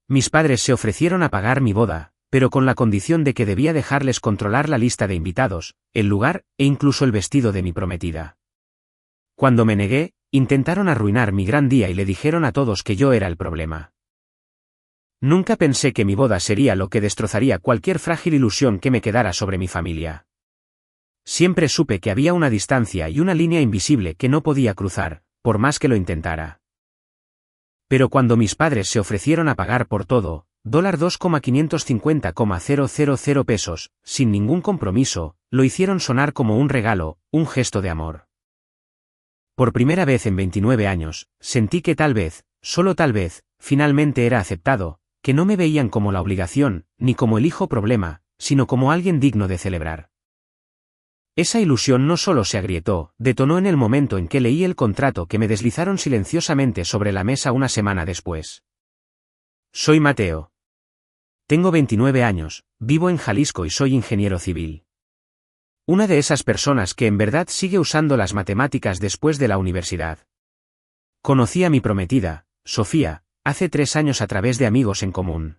Mis padres se ofrecieron a pagar mi boda, pero con la condición de que debía dejarles controlar la lista de invitados, el lugar, e incluso el vestido de mi prometida. Cuando me negué, intentaron arruinar mi gran día y le dijeron a todos que yo era el problema. Nunca pensé que mi boda sería lo que destrozaría cualquier frágil ilusión que me quedara sobre mi familia. Siempre supe que había una distancia y una línea invisible que no podía cruzar, por más que lo intentara. Pero cuando mis padres se ofrecieron a pagar por todo, $2,550,000 pesos, sin ningún compromiso, lo hicieron sonar como un regalo, un gesto de amor. Por primera vez en 29 años, sentí que tal vez, solo tal vez, finalmente era aceptado, que no me veían como la obligación, ni como el hijo problema, sino como alguien digno de celebrar. Esa ilusión no solo se agrietó, detonó en el momento en que leí el contrato que me deslizaron silenciosamente sobre la mesa una semana después. Soy Mateo. Tengo 29 años, vivo en Jalisco y soy ingeniero civil. Una de esas personas que en verdad sigue usando las matemáticas después de la universidad. Conocí a mi prometida, Sofía, hace 3 años a través de amigos en común.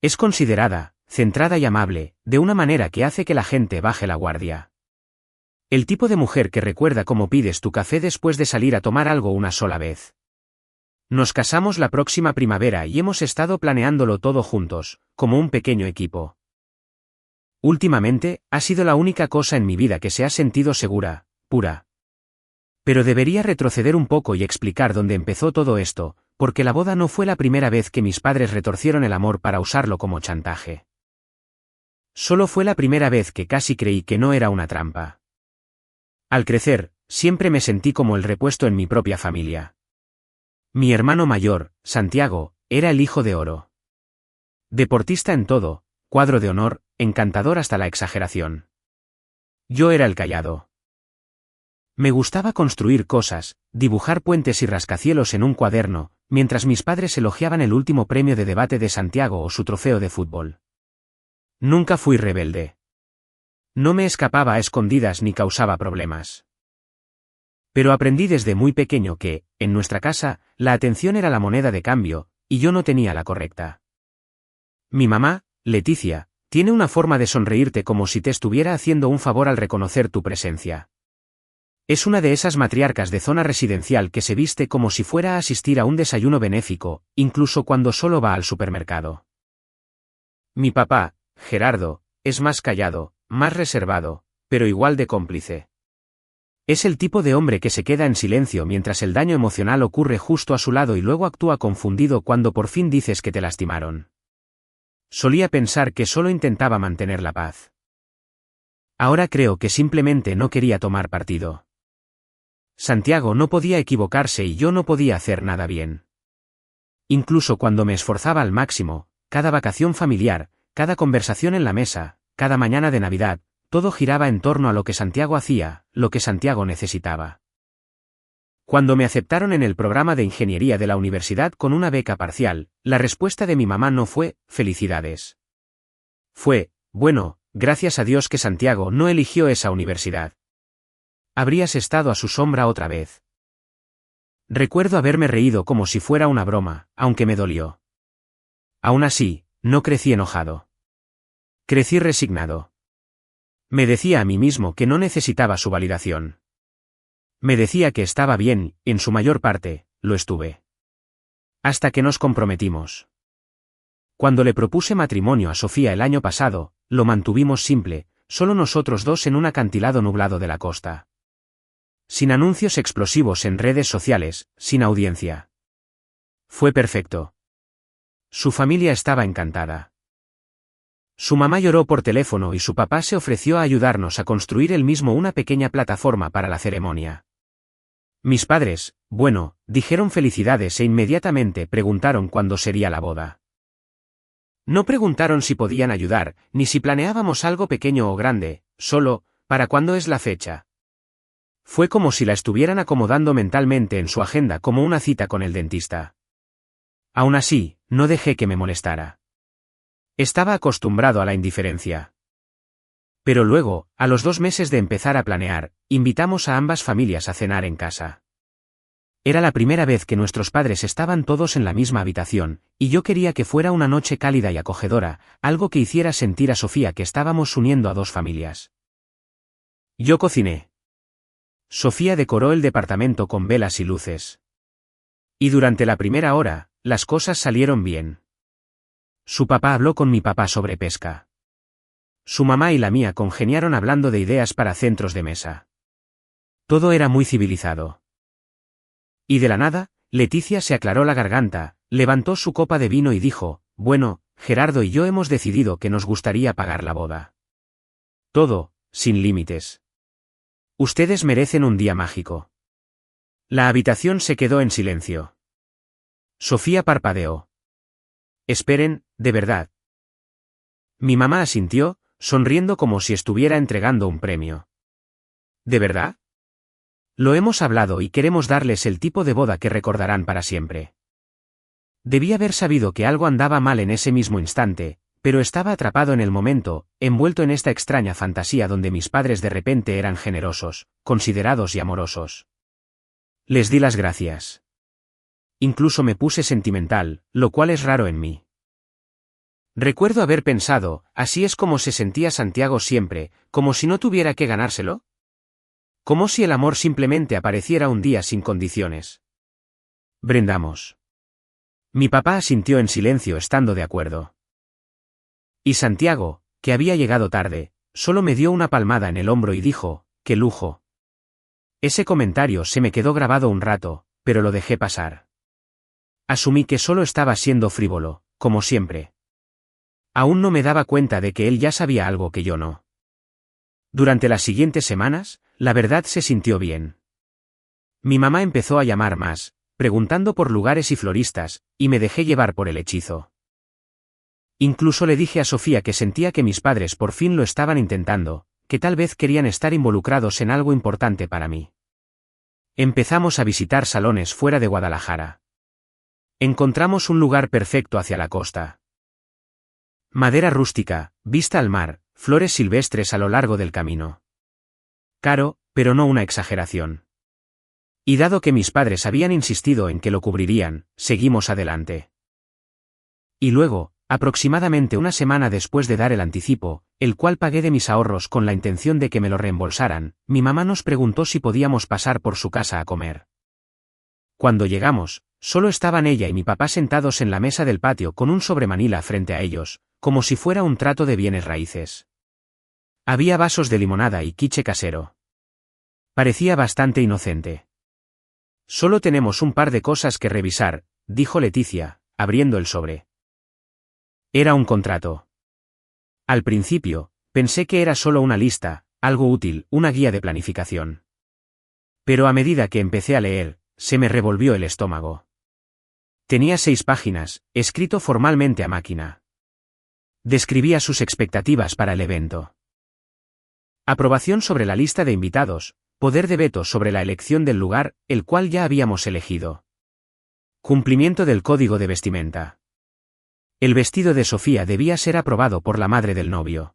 Es considerada, centrada y amable, de una manera que hace que la gente baje la guardia. El tipo de mujer que recuerda cómo pides tu café después de salir a tomar algo una sola vez. Nos casamos la próxima primavera y hemos estado planeándolo todo juntos, como un pequeño equipo. Últimamente, ha sido la única cosa en mi vida que se ha sentido segura, pura. Pero debería retroceder un poco y explicar dónde empezó todo esto, porque la boda no fue la primera vez que mis padres retorcieron el amor para usarlo como chantaje. Solo fue la primera vez que casi creí que no era una trampa. Al crecer, siempre me sentí como el repuesto en mi propia familia. Mi hermano mayor, Santiago, era el hijo de oro. Deportista en todo, cuadro de honor, encantador hasta la exageración. Yo era el callado. Me gustaba construir cosas, dibujar puentes y rascacielos en un cuaderno, mientras mis padres elogiaban el último premio de debate de Santiago o su trofeo de fútbol. Nunca fui rebelde. No me escapaba a escondidas ni causaba problemas. Pero aprendí desde muy pequeño que, en nuestra casa, la atención era la moneda de cambio, y yo no tenía la correcta. Mi mamá, Leticia, tiene una forma de sonreírte como si te estuviera haciendo un favor al reconocer tu presencia. Es una de esas matriarcas de zona residencial que se viste como si fuera a asistir a un desayuno benéfico, incluso cuando solo va al supermercado. Mi papá, Gerardo, es más callado, más reservado, pero igual de cómplice. Es el tipo de hombre que se queda en silencio mientras el daño emocional ocurre justo a su lado y luego actúa confundido cuando por fin dices que te lastimaron. Solía pensar que solo intentaba mantener la paz. Ahora creo que simplemente no quería tomar partido. Santiago no podía equivocarse y yo no podía hacer nada bien. Incluso cuando me esforzaba al máximo, cada vacación familiar, cada conversación en la mesa, cada mañana de Navidad, todo giraba en torno a lo que Santiago hacía, lo que Santiago necesitaba. Cuando me aceptaron en el programa de ingeniería de la universidad con una beca parcial, la respuesta de mi mamá no fue, felicidades. Fue, bueno, gracias a Dios que Santiago no eligió esa universidad. Habrías estado a su sombra otra vez. Recuerdo haberme reído como si fuera una broma, aunque me dolió. Aún así, no crecí enojado. Crecí resignado. Me decía a mí mismo que no necesitaba su validación. Me decía que estaba bien, en su mayor parte, lo estuve. Hasta que nos comprometimos. Cuando le propuse matrimonio a Sofía el año pasado, lo mantuvimos simple, solo nosotros dos en un acantilado nublado de la costa. Sin anuncios explosivos en redes sociales, sin audiencia. Fue perfecto. Su familia estaba encantada. Su mamá lloró por teléfono y su papá se ofreció a ayudarnos a construir él mismo una pequeña plataforma para la ceremonia. Mis padres, bueno, dijeron felicidades e inmediatamente preguntaron cuándo sería la boda. No preguntaron si podían ayudar, ni si planeábamos algo pequeño o grande, solo, ¿para cuándo es la fecha? Fue como si la estuvieran acomodando mentalmente en su agenda como una cita con el dentista. Aún así, no dejé que me molestara. Estaba acostumbrado a la indiferencia. Pero luego, a los 2 meses de empezar a planear, invitamos a ambas familias a cenar en casa. Era la primera vez que nuestros padres estaban todos en la misma habitación, y yo quería que fuera una noche cálida y acogedora, algo que hiciera sentir a Sofía que estábamos uniendo a dos familias. Yo cociné. Sofía decoró el departamento con velas y luces. Y durante la primera hora, las cosas salieron bien. Su papá habló con mi papá sobre pesca. Su mamá y la mía congeniaron hablando de ideas para centros de mesa. Todo era muy civilizado. Y de la nada, Leticia se aclaró la garganta, levantó su copa de vino y dijo, bueno, Gerardo y yo hemos decidido que nos gustaría pagar la boda. Todo, sin límites. Ustedes merecen un día mágico. La habitación se quedó en silencio. Sofía parpadeó. Esperen, de verdad. Mi mamá asintió, sonriendo como si estuviera entregando un premio. ¿De verdad? Lo hemos hablado y queremos darles el tipo de boda que recordarán para siempre. Debí haber sabido que algo andaba mal en ese mismo instante, pero estaba atrapado en el momento, envuelto en esta extraña fantasía donde mis padres de repente eran generosos, considerados y amorosos. Les di las gracias. Incluso me puse sentimental, lo cual es raro en mí. Recuerdo haber pensado, así es como se sentía Santiago siempre, como si no tuviera que ganárselo. Como si el amor simplemente apareciera un día sin condiciones. Brindamos. Mi papá asintió en silencio estando de acuerdo. Y Santiago, que había llegado tarde, solo me dio una palmada en el hombro y dijo, ¡qué lujo! Ese comentario se me quedó grabado un rato, pero lo dejé pasar. Asumí que solo estaba siendo frívolo, como siempre. Aún no me daba cuenta de que él ya sabía algo que yo no. Durante las siguientes semanas, la verdad se sintió bien. Mi mamá empezó a llamar más, preguntando por lugares y floristas, y me dejé llevar por el hechizo. Incluso le dije a Sofía que sentía que mis padres por fin lo estaban intentando, que tal vez querían estar involucrados en algo importante para mí. Empezamos a visitar salones fuera de Guadalajara. Encontramos un lugar perfecto hacia la costa. Madera rústica, vista al mar, flores silvestres a lo largo del camino. Caro, pero no una exageración. Y dado que mis padres habían insistido en que lo cubrirían, seguimos adelante. Y luego, aproximadamente una semana después de dar el anticipo, el cual pagué de mis ahorros con la intención de que me lo reembolsaran, mi mamá nos preguntó si podíamos pasar por su casa a comer. Cuando llegamos, solo estaban ella y mi papá sentados en la mesa del patio con un sobremanila frente a ellos, como si fuera un trato de bienes raíces. Había vasos de limonada y quiche casero. Parecía bastante inocente. Solo tenemos un par de cosas que revisar, dijo Leticia, abriendo el sobre. Era un contrato. Al principio, pensé que era solo una lista, algo útil, una guía de planificación. Pero a medida que empecé a leer, se me revolvió el estómago. Tenía 6 páginas, escrito formalmente a máquina. Describía sus expectativas para el evento. Aprobación sobre la lista de invitados, poder de veto sobre la elección del lugar, el cual ya habíamos elegido. Cumplimiento del código de vestimenta. El vestido de Sofía debía ser aprobado por la madre del novio.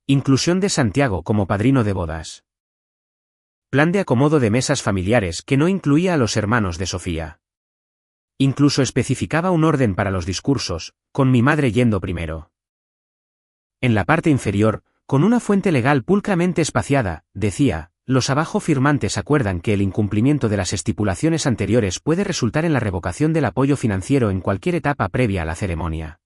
Inclusión de Santiago como padrino de bodas. Plan de acomodo de mesas familiares que no incluía a los hermanos de Sofía. Incluso especificaba un orden para los discursos, con mi madre yendo primero. En la parte inferior, con una fuente legal pulcramente espaciada, decía, los abajo firmantes acuerdan que el incumplimiento de las estipulaciones anteriores puede resultar en la revocación del apoyo financiero en cualquier etapa previa a la ceremonia.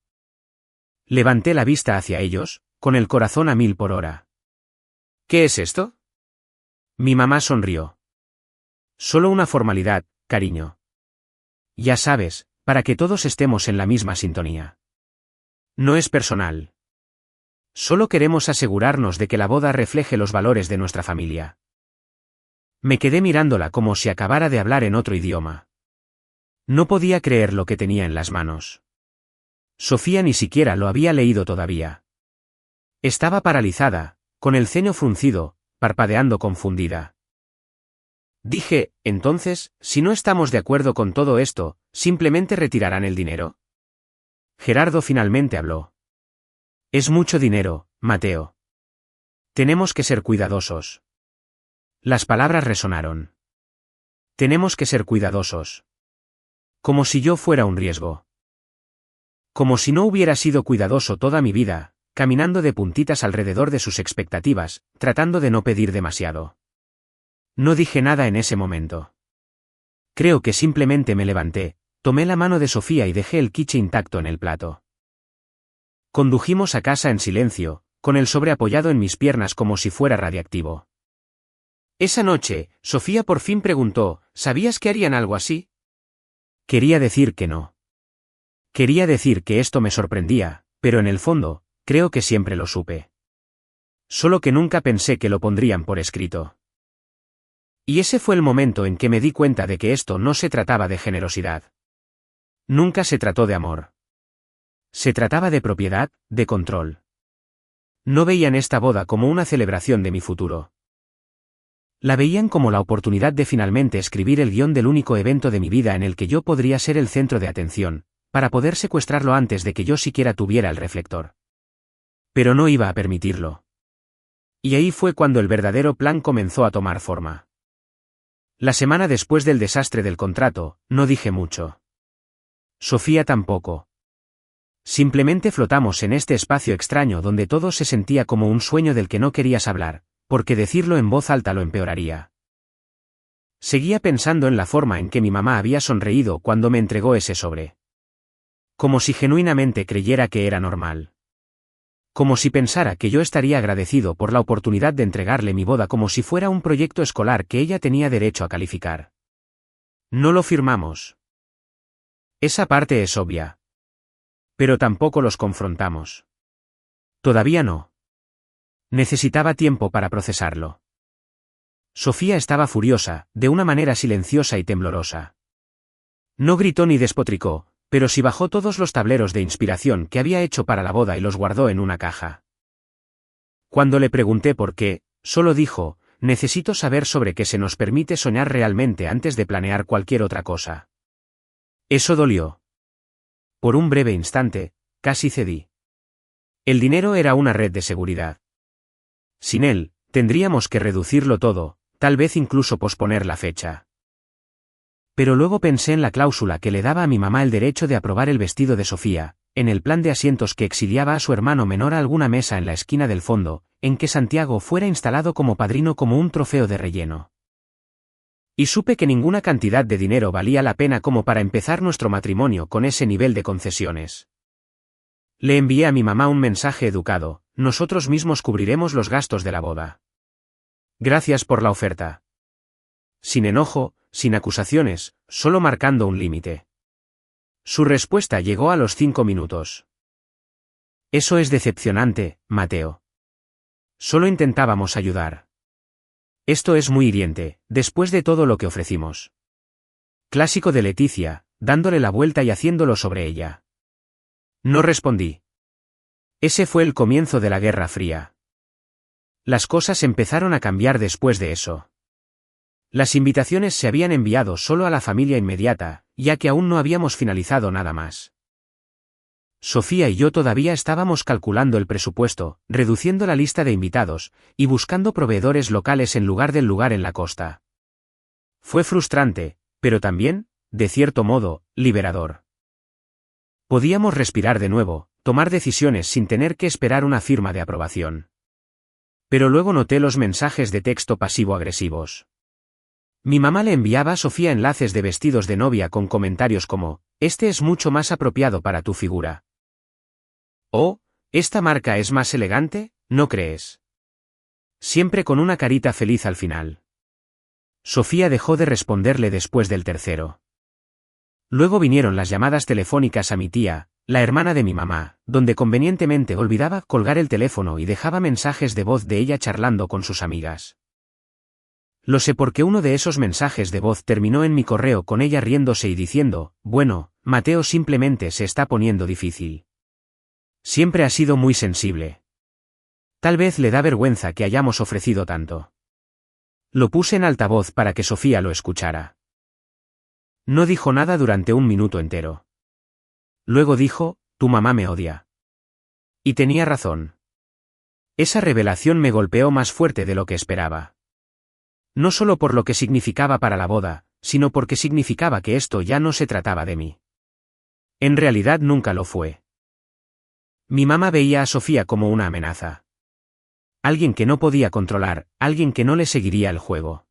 Levanté la vista hacia ellos, con el corazón a 1000 por hora. ¿Qué es esto? Mi mamá sonrió. Solo una formalidad, cariño. Ya sabes, para que todos estemos en la misma sintonía. No es personal. Solo queremos asegurarnos de que la boda refleje los valores de nuestra familia. Me quedé mirándola como si acabara de hablar en otro idioma. No podía creer lo que tenía en las manos. Sofía ni siquiera lo había leído todavía. Estaba paralizada, con el ceño fruncido, parpadeando confundida. Dije, entonces, si no estamos de acuerdo con todo esto, ¿simplemente retirarán el dinero? Gerardo finalmente habló. Es mucho dinero, Mateo. Tenemos que ser cuidadosos. Las palabras resonaron. Tenemos que ser cuidadosos. Como si yo fuera un riesgo. Como si no hubiera sido cuidadoso toda mi vida, caminando de puntitas alrededor de sus expectativas, tratando de no pedir demasiado. No dije nada en ese momento. Creo que simplemente me levanté, tomé la mano de Sofía y dejé el quiche intacto en el plato. Condujimos a casa en silencio, con el sobre apoyado en mis piernas como si fuera radiactivo. Esa noche, Sofía por fin preguntó, ¿sabías que harían algo así? Quería decir que no. Quería decir que esto me sorprendía, pero en el fondo, creo que siempre lo supe. Solo que nunca pensé que lo pondrían por escrito. Y ese fue el momento en que me di cuenta de que esto no se trataba de generosidad. Nunca se trató de amor. Se trataba de propiedad, de control. No veían esta boda como una celebración de mi futuro. La veían como la oportunidad de finalmente escribir el guión del único evento de mi vida en el que yo podría ser el centro de atención, para poder secuestrarlo antes de que yo siquiera tuviera el reflector. Pero no iba a permitirlo. Y ahí fue cuando el verdadero plan comenzó a tomar forma. La semana después del desastre del contrato, no dije mucho. Sofía tampoco. Simplemente flotamos en este espacio extraño donde todo se sentía como un sueño del que no querías hablar, porque decirlo en voz alta lo empeoraría. Seguía pensando en la forma en que mi mamá había sonreído cuando me entregó ese sobre. Como si genuinamente creyera que era normal. Como si pensara que yo estaría agradecido por la oportunidad de entregarle mi boda como si fuera un proyecto escolar que ella tenía derecho a calificar. No lo firmamos. Esa parte es obvia. Pero tampoco los confrontamos. Todavía no. Necesitaba tiempo para procesarlo. Sofía estaba furiosa, de una manera silenciosa y temblorosa. No gritó ni despotricó, pero sí bajó todos los tableros de inspiración que había hecho para la boda y los guardó en una caja. Cuando le pregunté por qué, solo dijo, necesito saber sobre qué se nos permite soñar realmente antes de planear cualquier otra cosa. Eso dolió. Por un breve instante, casi cedí. El dinero era una red de seguridad. Sin él, tendríamos que reducirlo todo, tal vez incluso posponer la fecha. Pero luego pensé en la cláusula que le daba a mi mamá el derecho de aprobar el vestido de Sofía, en el plan de asientos que exiliaba a su hermano menor a alguna mesa en la esquina del fondo, en que Santiago fuera instalado como padrino como un trofeo de relleno. Y supe que ninguna cantidad de dinero valía la pena como para empezar nuestro matrimonio con ese nivel de concesiones. Le envié a mi mamá un mensaje educado, nosotros mismos cubriremos los gastos de la boda. Gracias por la oferta. Sin enojo, sin acusaciones, solo marcando un límite. Su respuesta llegó a los 5 minutos. Eso es decepcionante, Mateo. Solo intentábamos ayudar. Esto es muy hiriente, después de todo lo que ofrecimos. Clásico de Leticia, dándole la vuelta y haciéndolo sobre ella. No respondí. Ese fue el comienzo de la Guerra Fría. Las cosas empezaron a cambiar después de eso. Las invitaciones se habían enviado solo a la familia inmediata, ya que aún no habíamos finalizado nada más. Sofía y yo todavía estábamos calculando el presupuesto, reduciendo la lista de invitados, y buscando proveedores locales en lugar del lugar en la costa. Fue frustrante, pero también, de cierto modo, liberador. Podíamos respirar de nuevo, tomar decisiones sin tener que esperar una firma de aprobación. Pero luego noté los mensajes de texto pasivo-agresivos. Mi mamá le enviaba a Sofía enlaces de vestidos de novia con comentarios como, este es mucho más apropiado para tu figura. O, esta marca es más elegante, ¿no crees? Siempre con una carita feliz al final. Sofía dejó de responderle después del tercero. Luego vinieron las llamadas telefónicas a mi tía, la hermana de mi mamá, donde convenientemente olvidaba colgar el teléfono y dejaba mensajes de voz de ella charlando con sus amigas. Lo sé porque uno de esos mensajes de voz terminó en mi correo con ella riéndose y diciendo, bueno, Mateo simplemente se está poniendo difícil. Siempre ha sido muy sensible. Tal vez le da vergüenza que hayamos ofrecido tanto. Lo puse en altavoz para que Sofía lo escuchara. No dijo nada durante un minuto entero. Luego dijo, tu mamá me odia. Y tenía razón. Esa revelación me golpeó más fuerte de lo que esperaba. No solo por lo que significaba para la boda, sino porque significaba que esto ya no se trataba de mí. En realidad nunca lo fue. Mi mamá veía a Sofía como una amenaza. Alguien que no podía controlar, alguien que no le seguiría el juego.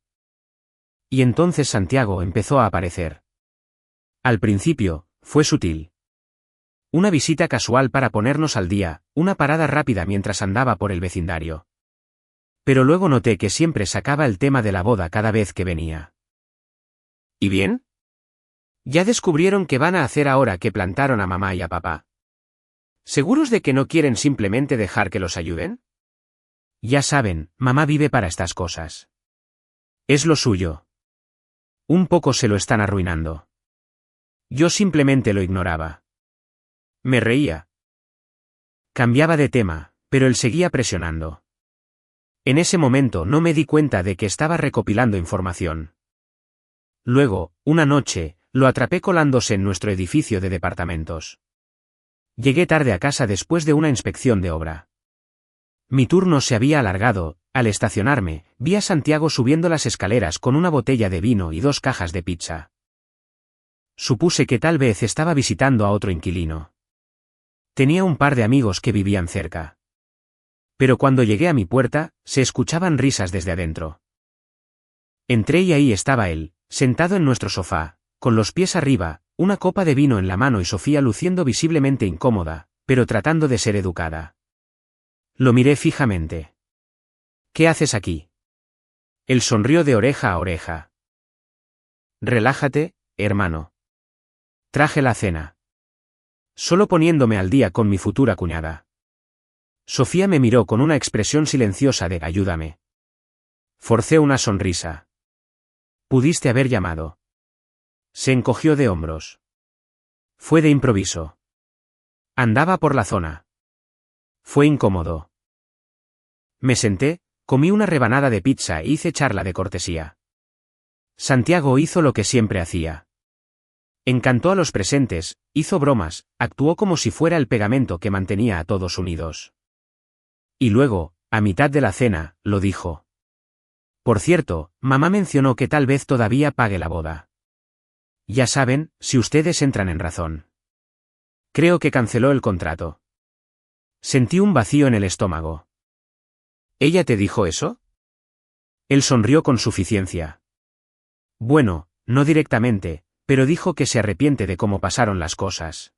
Y entonces Santiago empezó a aparecer. Al principio, fue sutil. Una visita casual para ponernos al día, una parada rápida mientras andaba por el vecindario. Pero luego noté que siempre sacaba el tema de la boda cada vez que venía. ¿Y bien? ¿Ya descubrieron qué van a hacer ahora que plantaron a mamá y a papá? ¿Seguros de que no quieren simplemente dejar que los ayuden? Ya saben, mamá vive para estas cosas. Es lo suyo. Un poco se lo están arruinando. Yo simplemente lo ignoraba. Me reía. Cambiaba de tema, pero él seguía presionando. En ese momento no me di cuenta de que estaba recopilando información. Luego, una noche, lo atrapé colándose en nuestro edificio de departamentos. Llegué tarde a casa después de una inspección de obra. Mi turno se había alargado. Al estacionarme, vi a Santiago subiendo las escaleras con una botella de vino y 2 cajas de pizza. Supuse que tal vez estaba visitando a otro inquilino. Tenía un par de amigos que vivían cerca. Pero cuando llegué a mi puerta, se escuchaban risas desde adentro. Entré y ahí estaba él, sentado en nuestro sofá, con los pies arriba, una copa de vino en la mano y Sofía luciendo visiblemente incómoda, pero tratando de ser educada. Lo miré fijamente. ¿Qué haces aquí? Él sonrió de oreja a oreja. Relájate, hermano. Traje la cena. Solo poniéndome al día con mi futura cuñada. Sofía me miró con una expresión silenciosa de ayúdame. Forcé una sonrisa. Pudiste haber llamado. Se encogió de hombros. Fue de improviso. Andaba por la zona. Fue incómodo. Me senté, comí una rebanada de pizza e hice charla de cortesía. Santiago hizo lo que siempre hacía. Encantó a los presentes, hizo bromas, actuó como si fuera el pegamento que mantenía a todos unidos. Y luego, a mitad de la cena, lo dijo. Por cierto, mamá mencionó que tal vez todavía pague la boda. Ya saben, si ustedes entran en razón. Creo que canceló el contrato. Sentí un vacío en el estómago. ¿Ella te dijo eso? Él sonrió con suficiencia. Bueno, no directamente, pero dijo que se arrepiente de cómo pasaron las cosas.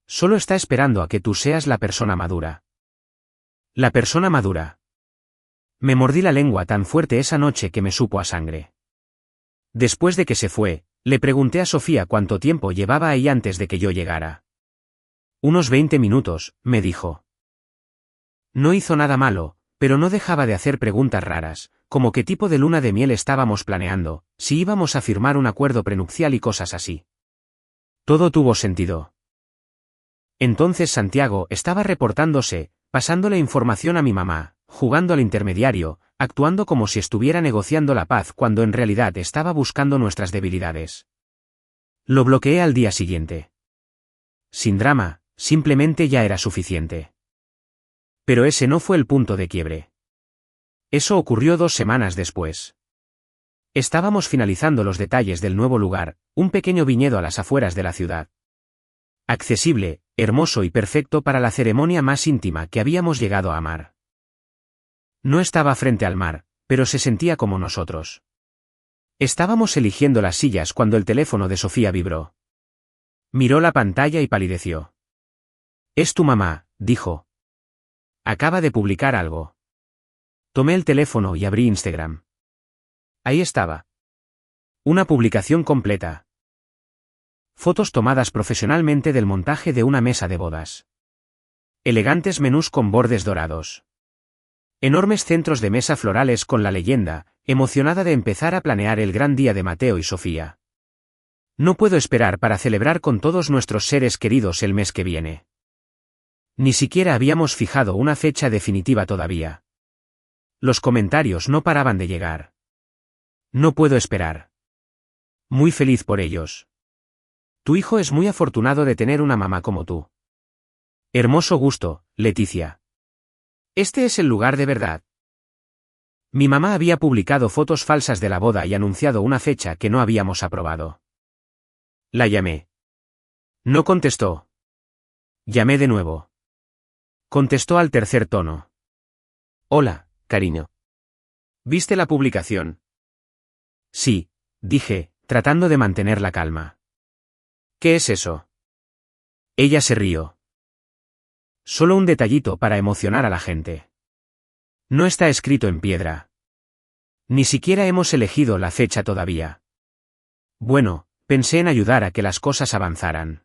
Solo está esperando a que tú seas la persona madura. La persona madura. Me mordí la lengua tan fuerte esa noche que me supo a sangre. Después de que se fue, le pregunté a Sofía cuánto tiempo llevaba ahí antes de que yo llegara. Unos 20 minutos, me dijo. No hizo nada malo, pero no dejaba de hacer preguntas raras, como qué tipo de luna de miel estábamos planeando, si íbamos a firmar un acuerdo prenupcial y cosas así. Todo tuvo sentido. Entonces Santiago estaba reportándose, pasándole información a mi mamá, jugando al intermediario, actuando como si estuviera negociando la paz cuando en realidad estaba buscando nuestras debilidades. Lo bloqueé al día siguiente. Sin drama, simplemente ya era suficiente. Pero ese no fue el punto de quiebre. Eso ocurrió 2 semanas después. Estábamos finalizando los detalles del nuevo lugar, un pequeño viñedo a las afueras de la ciudad. Accesible, hermoso y perfecto para la ceremonia más íntima que habíamos llegado a amar. No estaba frente al mar, pero se sentía como nosotros. Estábamos eligiendo las sillas cuando el teléfono de Sofía vibró. Miró la pantalla y palideció. Es tu mamá, dijo. Acaba de publicar algo. Tomé el teléfono y abrí Instagram. Ahí estaba. Una publicación completa. Fotos tomadas profesionalmente del montaje de una mesa de bodas. Elegantes menús con bordes dorados. Enormes centros de mesa florales con la leyenda, emocionada de empezar a planear el gran día de Mateo y Sofía. No puedo esperar para celebrar con todos nuestros seres queridos el mes que viene. Ni siquiera habíamos fijado una fecha definitiva todavía. Los comentarios no paraban de llegar. No puedo esperar. Muy feliz por ellos. Tu hijo es muy afortunado de tener una mamá como tú. Hermoso gusto, Leticia. Este es el lugar de verdad. Mi mamá había publicado fotos falsas de la boda y anunciado una fecha que no habíamos aprobado. La llamé. No contestó. Llamé de nuevo. Contestó al tercer tono. Hola, cariño. ¿Viste la publicación? Sí, dije, tratando de mantener la calma. ¿Qué es eso? Ella se rió. Solo un detallito para emocionar a la gente. No está escrito en piedra. Ni siquiera hemos elegido la fecha todavía. Bueno, pensé en ayudar a que las cosas avanzaran.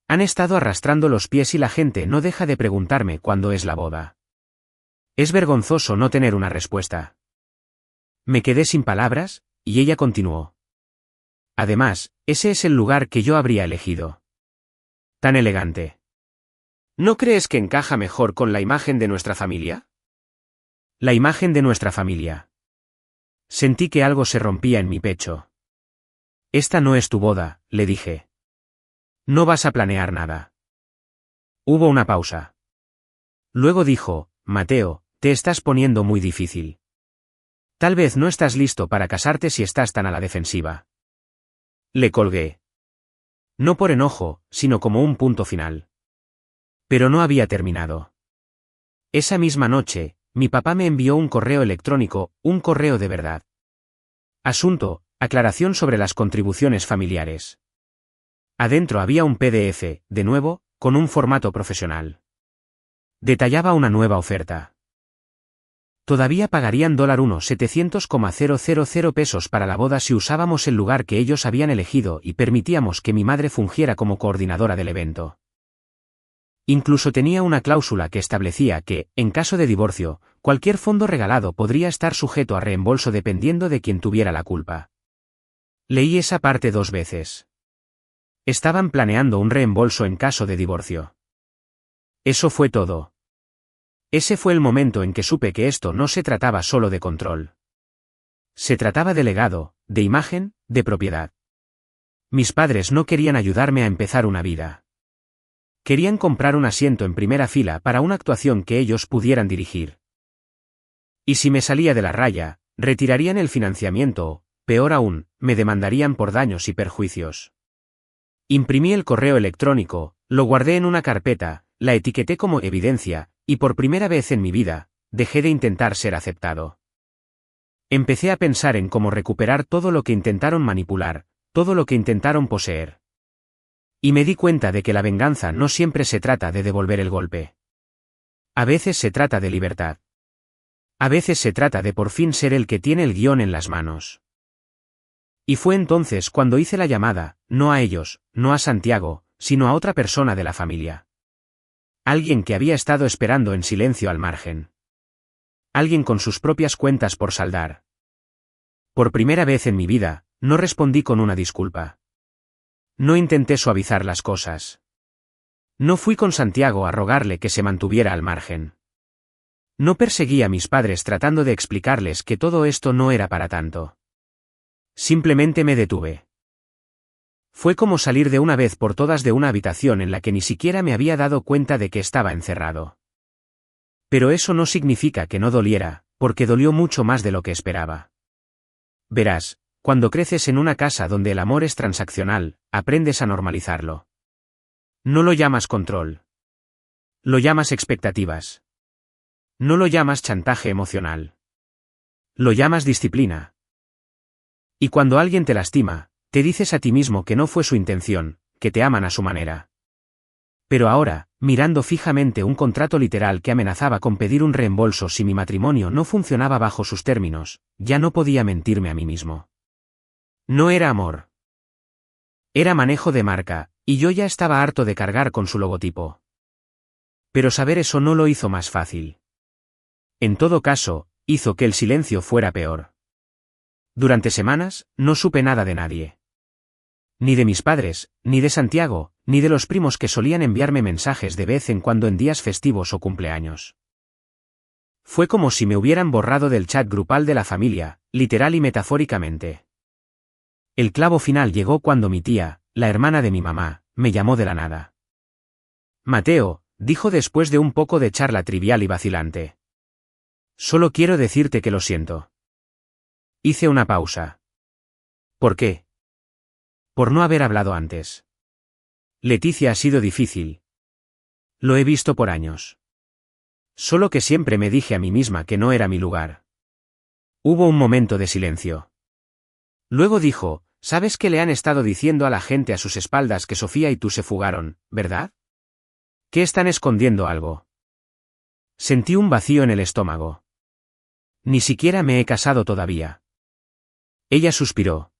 Han estado arrastrando los pies y la gente no deja de preguntarme cuándo es la boda. Es vergonzoso no tener una respuesta. Me quedé sin palabras, y ella continuó. Además, ese es el lugar que yo habría elegido. Tan elegante. ¿No crees que encaja mejor con la imagen de nuestra familia? La imagen de nuestra familia. Sentí que algo se rompía en mi pecho. Esta no es tu boda, le dije. No vas a planear nada. Hubo una pausa. Luego dijo, Mateo, te estás poniendo muy difícil. Tal vez no estás listo para casarte si estás tan a la defensiva. Le colgué. No por enojo, sino como un punto final. Pero no había terminado. Esa misma noche, mi papá me envió un correo electrónico, un correo de verdad. Asunto, aclaración sobre las contribuciones familiares. Adentro había un PDF, de nuevo, con un formato profesional. Detallaba una nueva oferta. Todavía pagarían $700,000 pesos para la boda si usábamos el lugar que ellos habían elegido y permitíamos que mi madre fungiera como coordinadora del evento. Incluso tenía una cláusula que establecía que, en caso de divorcio, cualquier fondo regalado podría estar sujeto a reembolso dependiendo de quien tuviera la culpa. Leí esa parte 2 veces. Estaban planeando un reembolso en caso de divorcio. Eso fue todo. Ese fue el momento en que supe que esto no se trataba solo de control. Se trataba de legado, de imagen, de propiedad. Mis padres no querían ayudarme a empezar una vida. Querían comprar un asiento en primera fila para una actuación que ellos pudieran dirigir. Y si me salía de la raya, retirarían el financiamiento o, peor aún, me demandarían por daños y perjuicios. Imprimí el correo electrónico, lo guardé en una carpeta, la etiqueté como evidencia, y por primera vez en mi vida, dejé de intentar ser aceptado. Empecé a pensar en cómo recuperar todo lo que intentaron manipular, todo lo que intentaron poseer. Y me di cuenta de que la venganza no siempre se trata de devolver el golpe. A veces se trata de libertad. A veces se trata de por fin ser el que tiene el guión en las manos. Y fue entonces cuando hice la llamada, no a ellos, no a Santiago, sino a otra persona de la familia. Alguien que había estado esperando en silencio al margen. Alguien con sus propias cuentas por saldar. Por primera vez en mi vida, no respondí con una disculpa. No intenté suavizar las cosas. No fui con Santiago a rogarle que se mantuviera al margen. No perseguí a mis padres tratando de explicarles que todo esto no era para tanto. Simplemente me detuve. Fue como salir de una vez por todas de una habitación en la que ni siquiera me había dado cuenta de que estaba encerrado. Pero eso no significa que no doliera, porque dolió mucho más de lo que esperaba. Verás, cuando creces en una casa donde el amor es transaccional, aprendes a normalizarlo. No lo llamas control. Lo llamas expectativas. No lo llamas chantaje emocional. Lo llamas disciplina. Y cuando alguien te lastima, te dices a ti mismo que no fue su intención, que te aman a su manera. Pero ahora, mirando fijamente un contrato literal que amenazaba con pedir un reembolso si mi matrimonio no funcionaba bajo sus términos, ya no podía mentirme a mí mismo. No era amor. Era manejo de marca, y yo ya estaba harto de cargar con su logotipo. Pero saber eso no lo hizo más fácil. En todo caso, hizo que el silencio fuera peor. Durante semanas, no supe nada de nadie. Ni de mis padres, ni de Santiago, ni de los primos que solían enviarme mensajes de vez en cuando en días festivos o cumpleaños. Fue como si me hubieran borrado del chat grupal de la familia, literal y metafóricamente. El clavo final llegó cuando mi tía, la hermana de mi mamá, me llamó de la nada. Mateo, dijo después de un poco de charla trivial y vacilante. Solo quiero decirte que lo siento. Hice una pausa. ¿Por qué? Por no haber hablado antes. Leticia, ha sido difícil. Lo he visto por años. Solo que siempre me dije a mí misma que no era mi lugar. Hubo un momento de silencio. Luego dijo, ¿sabes que le han estado diciendo a la gente a sus espaldas que Sofía y tú se fugaron, verdad? ¿Que están escondiendo algo? Sentí un vacío en el estómago. Ni siquiera me he casado todavía. Ella suspiró.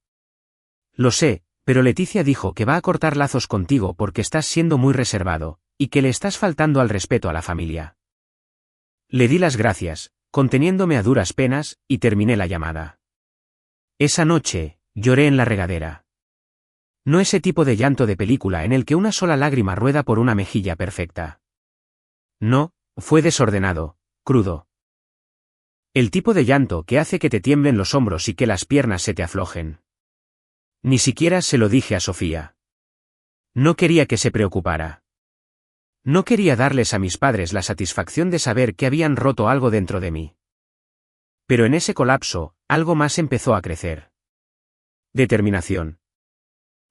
Lo sé, pero Leticia dijo que va a cortar lazos contigo porque estás siendo muy reservado, y que le estás faltando al respeto a la familia. Le di las gracias, conteniéndome a duras penas, y terminé la llamada. Esa noche, lloré en la regadera. No ese tipo de llanto de película en el que una sola lágrima rueda por una mejilla perfecta. No, fue desordenado, crudo. El tipo de llanto que hace que te tiemblen los hombros y que las piernas se te aflojen. Ni siquiera se lo dije a Sofía. No quería que se preocupara. No quería darles a mis padres la satisfacción de saber que habían roto algo dentro de mí. Pero en ese colapso, algo más empezó a crecer. Determinación.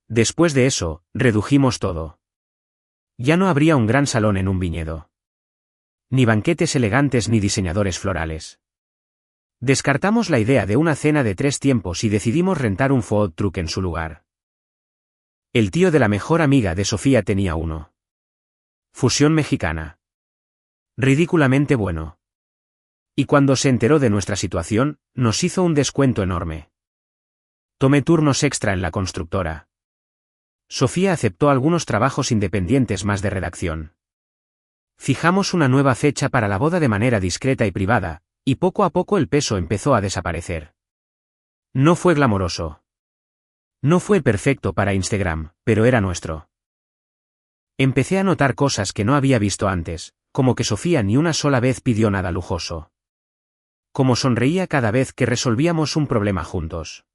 Después de eso, redujimos todo. Ya no habría un gran salón en un viñedo. Ni banquetes elegantes ni diseñadores florales. Descartamos la idea de una cena de 3 tiempos y decidimos rentar un food truck en su lugar. El tío de la mejor amiga de Sofía tenía uno. Fusión mexicana. Ridículamente bueno. Y cuando se enteró de nuestra situación, nos hizo un descuento enorme. Tomé turnos extra en la constructora. Sofía aceptó algunos trabajos independientes más de redacción. Fijamos una nueva fecha para la boda de manera discreta y privada, y poco a poco el peso empezó a desaparecer. No fue glamoroso. No fue perfecto para Instagram, pero era nuestro. Empecé a notar cosas que no había visto antes, como que Sofía ni una sola vez pidió nada lujoso. Como sonreía cada vez que resolvíamos un problema juntos.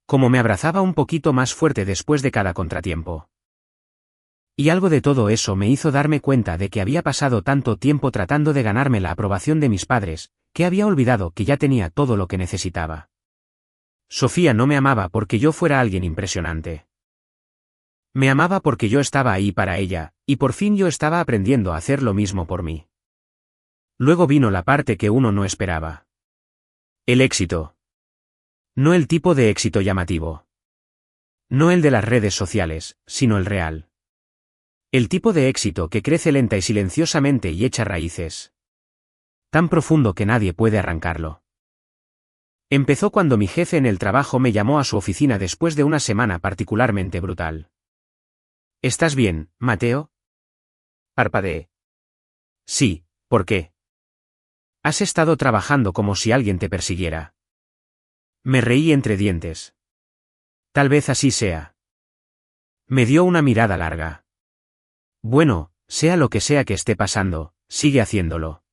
Como me abrazaba un poquito más fuerte después de cada contratiempo. Y algo de todo eso me hizo darme cuenta de que había pasado tanto tiempo tratando de ganarme la aprobación de mis padres, que había olvidado que ya tenía todo lo que necesitaba. Sofía no me amaba porque yo fuera alguien impresionante. Me amaba porque yo estaba ahí para ella, y por fin yo estaba aprendiendo a hacer lo mismo por mí. Luego vino la parte que uno no esperaba. El éxito. No el tipo de éxito llamativo. No el de las redes sociales, sino el real. El tipo de éxito que crece lenta y silenciosamente y echa raíces. Tan profundo que nadie puede arrancarlo. Empezó cuando mi jefe en el trabajo me llamó a su oficina después de una semana particularmente brutal. ¿Estás bien, Mateo? Parpadeé. Sí, ¿por qué? Has estado trabajando como si alguien te persiguiera. Me reí entre dientes. Tal vez así sea. Me dio una mirada larga. Bueno, sea lo que sea que esté pasando, sigue haciéndolo.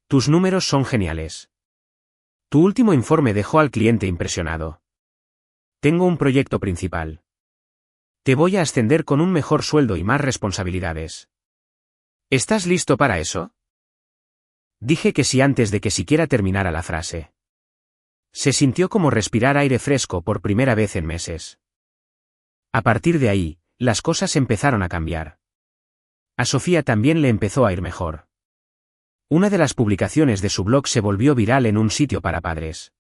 Tus números son geniales. Tu último informe dejó al cliente impresionado. Tengo un proyecto principal. Te voy a ascender con un mejor sueldo y más responsabilidades. ¿Estás listo para eso? Dije que sí antes de que siquiera terminara la frase. Se sintió como respirar aire fresco por primera vez en meses. A partir de ahí, las cosas empezaron a cambiar. A Sofía también le empezó a ir mejor. Una de las publicaciones de su blog se volvió viral en un sitio para padres.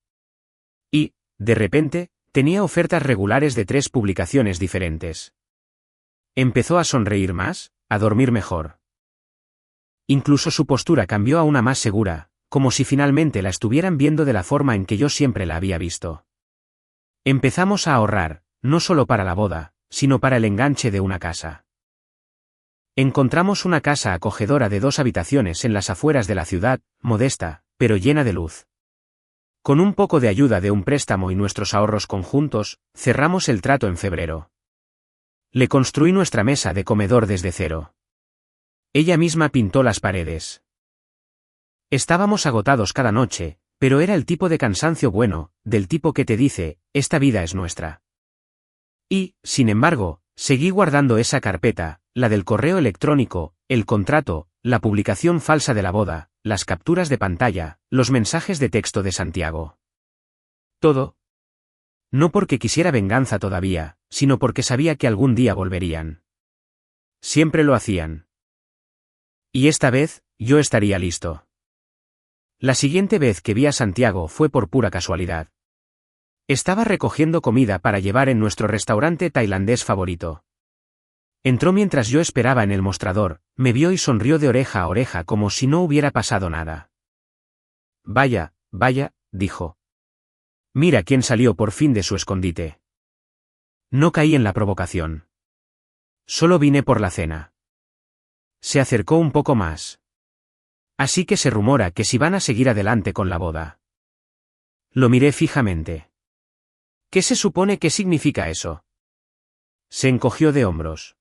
Y, de repente, tenía ofertas regulares de 3 publicaciones diferentes. Empezó a sonreír más, a dormir mejor. Incluso su postura cambió a una más segura, como si finalmente la estuvieran viendo de la forma en que yo siempre la había visto. Empezamos a ahorrar, no solo para la boda, sino para el enganche de una casa. Encontramos una casa acogedora de 2 habitaciones en las afueras de la ciudad, modesta, pero llena de luz. Con un poco de ayuda de un préstamo y nuestros ahorros conjuntos, cerramos el trato en febrero. Le construí nuestra mesa de comedor desde cero. Ella misma pintó las paredes. Estábamos agotados cada noche, pero era el tipo de cansancio bueno, del tipo que te dice, esta vida es nuestra. Y, sin embargo, seguí guardando esa carpeta, la del correo electrónico, el contrato, la publicación falsa de la boda, las capturas de pantalla, los mensajes de texto de Santiago. Todo. No porque quisiera venganza todavía, sino porque sabía que algún día volverían. Siempre lo hacían. Y esta vez, yo estaría listo. La siguiente vez que vi a Santiago fue por pura casualidad. Estaba recogiendo comida para llevar en nuestro restaurante tailandés favorito. Entró mientras yo esperaba en el mostrador, me vio y sonrió de oreja a oreja como si no hubiera pasado nada. Vaya, vaya, dijo. Mira quién salió por fin de su escondite. No caí en la provocación. Solo vine por la cena. Se acercó un poco más. Así que se rumora que si van a seguir adelante con la boda. Lo miré fijamente. ¿Qué se supone que significa eso? Se encogió de hombros.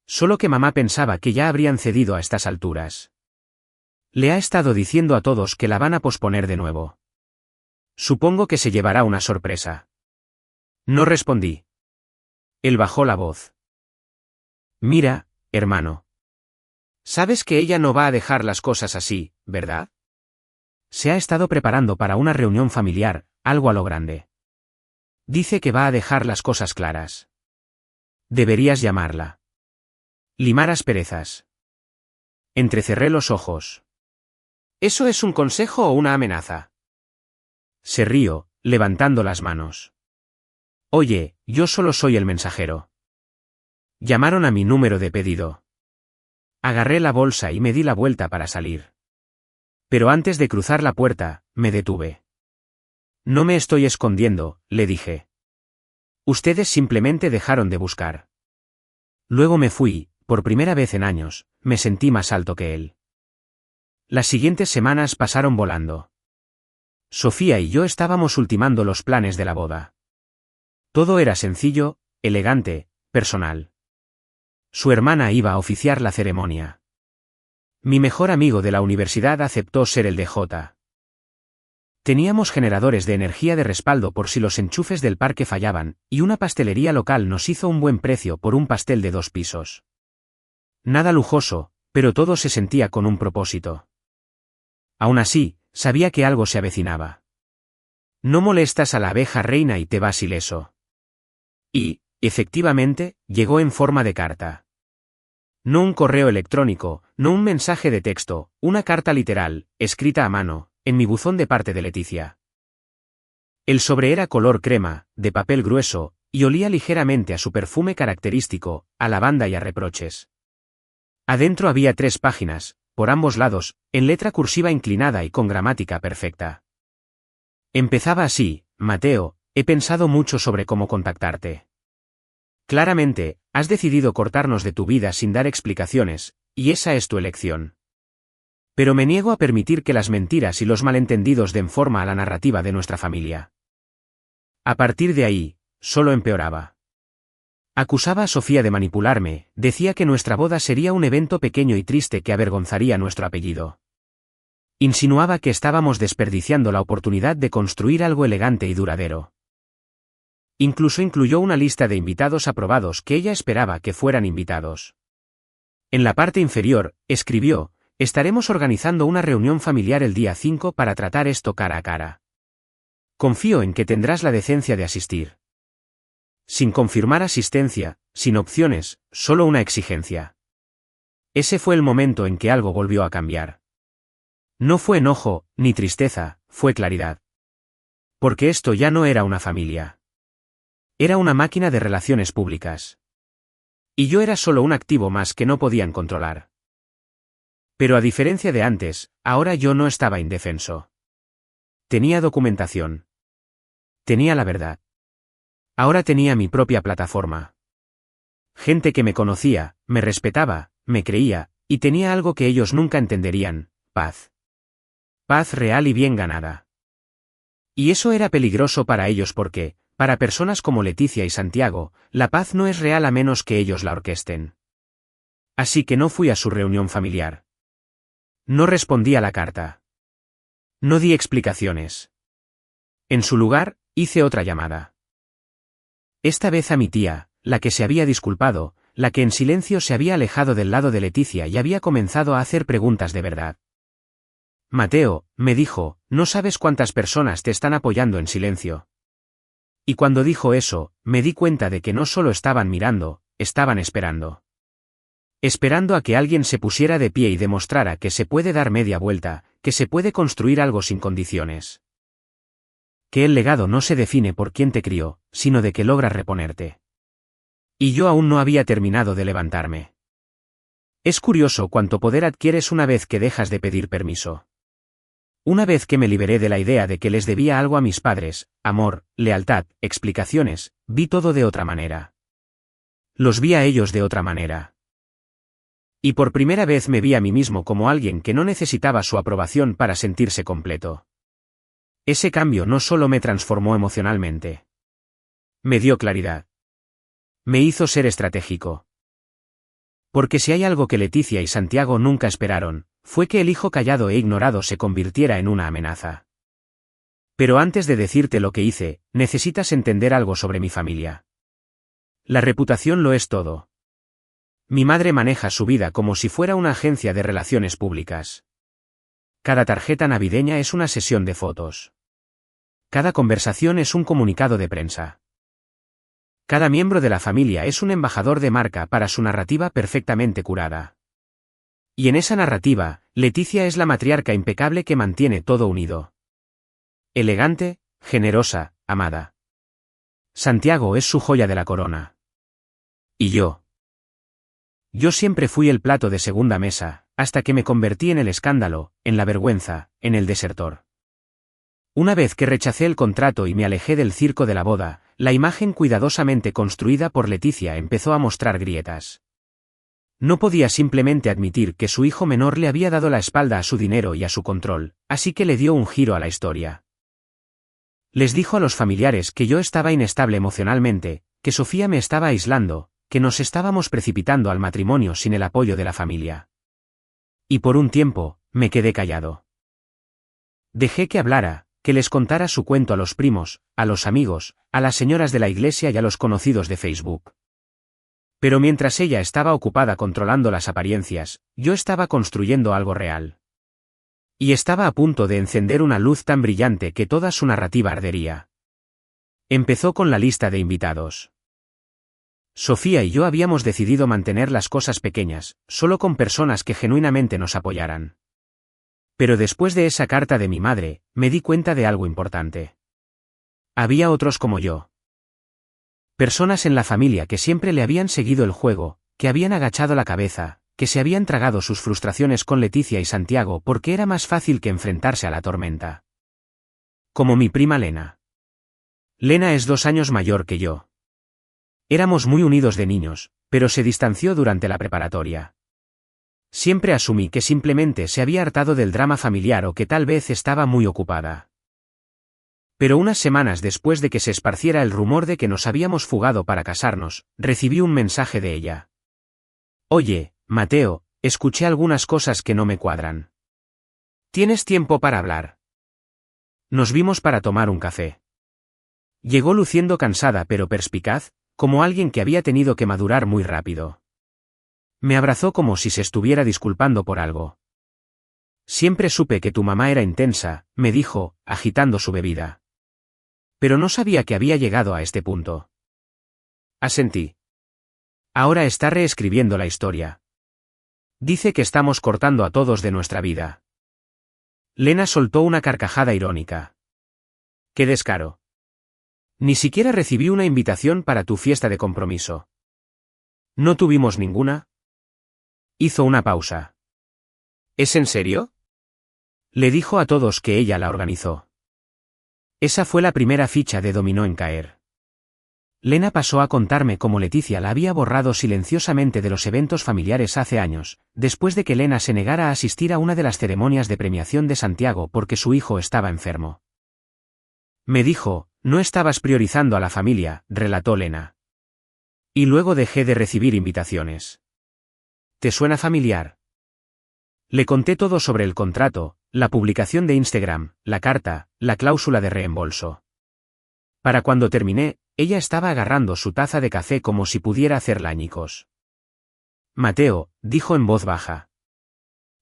Solo que mamá pensaba que ya habrían cedido a estas alturas. Le ha estado diciendo a todos que la van a posponer de nuevo. Supongo que se llevará una sorpresa. No respondí. Él bajó la voz. Mira, hermano. Sabes que ella no va a dejar las cosas así, ¿verdad? Se ha estado preparando para una reunión familiar, algo a lo grande. Dice que va a dejar las cosas claras. Deberías llamarla. Limar asperezas. Entrecerré los ojos. ¿Eso es un consejo o una amenaza? Se rió, levantando las manos. Oye, yo solo soy el mensajero. Llamaron a mi número de pedido. Agarré la bolsa y me di la vuelta para salir. Pero antes de cruzar la puerta, me detuve. No me estoy escondiendo, le dije. Ustedes simplemente dejaron de buscar. Luego me fui, por primera vez en años, me sentí más alto que él. Las siguientes semanas pasaron volando. Sofía y yo estábamos ultimando los planes de la boda. Todo era sencillo, elegante, personal. Su hermana iba a oficiar la ceremonia. Mi mejor amigo de la universidad aceptó ser el DJ. Teníamos generadores de energía de respaldo por si los enchufes del parque fallaban, y una pastelería local nos hizo un buen precio por un pastel de 2 pisos. Nada lujoso, pero todo se sentía con un propósito. Aún así, sabía que algo se avecinaba. No molestas a la abeja reina y te vas ileso. Y, efectivamente, llegó en forma de carta. No un correo electrónico, no un mensaje de texto, una carta literal, escrita a mano, en mi buzón de parte de Leticia. El sobre era color crema, de papel grueso, y olía ligeramente a su perfume característico, a lavanda y a reproches. Adentro había 3 páginas, por ambos lados, en letra cursiva inclinada y con gramática perfecta. Empezaba así: Mateo, he pensado mucho sobre cómo contactarte. Claramente, has decidido cortarnos de tu vida sin dar explicaciones, y esa es tu elección. Pero me niego a permitir que las mentiras y los malentendidos den forma a la narrativa de nuestra familia. A partir de ahí, solo empeoraba. Acusaba a Sofía de manipularme, decía que nuestra boda sería un evento pequeño y triste que avergonzaría nuestro apellido. Insinuaba que estábamos desperdiciando la oportunidad de construir algo elegante y duradero. Incluso incluyó una lista de invitados aprobados que ella esperaba que fueran invitados. En la parte inferior, escribió: estaremos organizando una reunión familiar el día 5 para tratar esto cara a cara. Confío en que tendrás la decencia de asistir. Sin confirmar asistencia, sin opciones, solo una exigencia. Ese fue el momento en que algo volvió a cambiar. No fue enojo, ni tristeza, fue claridad. Porque esto ya no era una familia. Era una máquina de relaciones públicas. Y yo era solo un activo más que no podían controlar. Pero a diferencia de antes, ahora yo no estaba indefenso. Tenía documentación. Tenía la verdad. Ahora tenía mi propia plataforma. Gente que me conocía, me respetaba, me creía, y tenía algo que ellos nunca entenderían: paz. Paz real y bien ganada. Y eso era peligroso para ellos porque, para personas como Leticia y Santiago, la paz no es real a menos que ellos la orquesten. Así que no fui a su reunión familiar. No respondí a la carta. No di explicaciones. En su lugar, hice otra llamada. Esta vez a mi tía, la que se había disculpado, la que en silencio se había alejado del lado de Leticia y había comenzado a hacer preguntas de verdad. Mateo, me dijo, no sabes cuántas personas te están apoyando en silencio. Y cuando dijo eso, me di cuenta de que no solo estaban mirando, estaban esperando. Esperando a que alguien se pusiera de pie y demostrara que se puede dar media vuelta, que se puede construir algo sin condiciones. Que el legado no se define por quién te crió, sino de que logras reponerte. Y yo aún no había terminado de levantarme. Es curioso cuánto poder adquieres una vez que dejas de pedir permiso. Una vez que me liberé de la idea de que les debía algo a mis padres, amor, lealtad, explicaciones, vi todo de otra manera. Los vi a ellos de otra manera. Y por primera vez me vi a mí mismo como alguien que no necesitaba su aprobación para sentirse completo. Ese cambio no solo me transformó emocionalmente. Me dio claridad. Me hizo ser estratégico. Porque si hay algo que Leticia y Santiago nunca esperaron, fue que el hijo callado e ignorado se convirtiera en una amenaza. Pero antes de decirte lo que hice, necesitas entender algo sobre mi familia. La reputación lo es todo. Mi madre maneja su vida como si fuera una agencia de relaciones públicas. Cada tarjeta navideña es una sesión de fotos. Cada conversación es un comunicado de prensa. Cada miembro de la familia es un embajador de marca para su narrativa perfectamente curada. Y en esa narrativa, Leticia es la matriarca impecable que mantiene todo unido. Elegante, generosa, amada. Santiago es su joya de la corona. Y yo. Yo siempre fui el plato de segunda mesa, hasta que me convertí en el escándalo, en la vergüenza, en el desertor. Una vez que rechacé el contrato y me alejé del circo de la boda, la imagen cuidadosamente construida por Leticia empezó a mostrar grietas. No podía simplemente admitir que su hijo menor le había dado la espalda a su dinero y a su control, así que le dio un giro a la historia. Les dijo a los familiares que yo estaba inestable emocionalmente, que Sofía me estaba aislando, que nos estábamos precipitando al matrimonio sin el apoyo de la familia. Y por un tiempo, me quedé callado. Dejé que hablara, que les contara su cuento a los primos, a los amigos, a las señoras de la iglesia y a los conocidos de Facebook. Pero mientras ella estaba ocupada controlando las apariencias, yo estaba construyendo algo real. Y estaba a punto de encender una luz tan brillante que toda su narrativa ardería. Empezó con la lista de invitados. Sofía y yo habíamos decidido mantener las cosas pequeñas, solo con personas que genuinamente nos apoyaran. Pero después de esa carta de mi madre, me di cuenta de algo importante. Había otros como yo. Personas en la familia que siempre le habían seguido el juego, que habían agachado la cabeza, que se habían tragado sus frustraciones con Leticia y Santiago porque era más fácil que enfrentarse a la tormenta. Como mi prima Lena. Lena es 2 años mayor que yo. Éramos muy unidos de niños, pero se distanció durante la preparatoria. Siempre asumí que simplemente se había hartado del drama familiar o que tal vez estaba muy ocupada. Pero unas semanas después de que se esparciera el rumor de que nos habíamos fugado para casarnos, recibí un mensaje de ella. Oye, Mateo, escuché algunas cosas que no me cuadran. ¿Tienes tiempo para hablar? Nos vimos para tomar un café. Llegó luciendo cansada pero perspicaz, como alguien que había tenido que madurar muy rápido. Me abrazó como si se estuviera disculpando por algo. Siempre supe que tu mamá era intensa, me dijo, agitando su bebida. Pero no sabía que había llegado a este punto. Asentí. Ahora está reescribiendo la historia. Dice que estamos cortando a todos de nuestra vida. Lena soltó una carcajada irónica. ¡Qué descaro! Ni siquiera recibí una invitación para tu fiesta de compromiso. ¿No tuvimos ninguna? Hizo una pausa. ¿Es en serio? Le dijo a todos que ella la organizó. Esa fue la primera ficha de dominó en caer. Lena pasó a contarme cómo Leticia la había borrado silenciosamente de los eventos familiares hace años, después de que Lena se negara a asistir a una de las ceremonias de premiación de Santiago porque su hijo estaba enfermo. Me dijo, no estabas priorizando a la familia, relató Lena. Y luego dejé de recibir invitaciones. ¿Te suena familiar? Le conté todo sobre el contrato, la publicación de Instagram, la carta, la cláusula de reembolso. Para cuando terminé, ella estaba agarrando su taza de café como si pudiera hacerla añicos. Mateo, dijo en voz baja.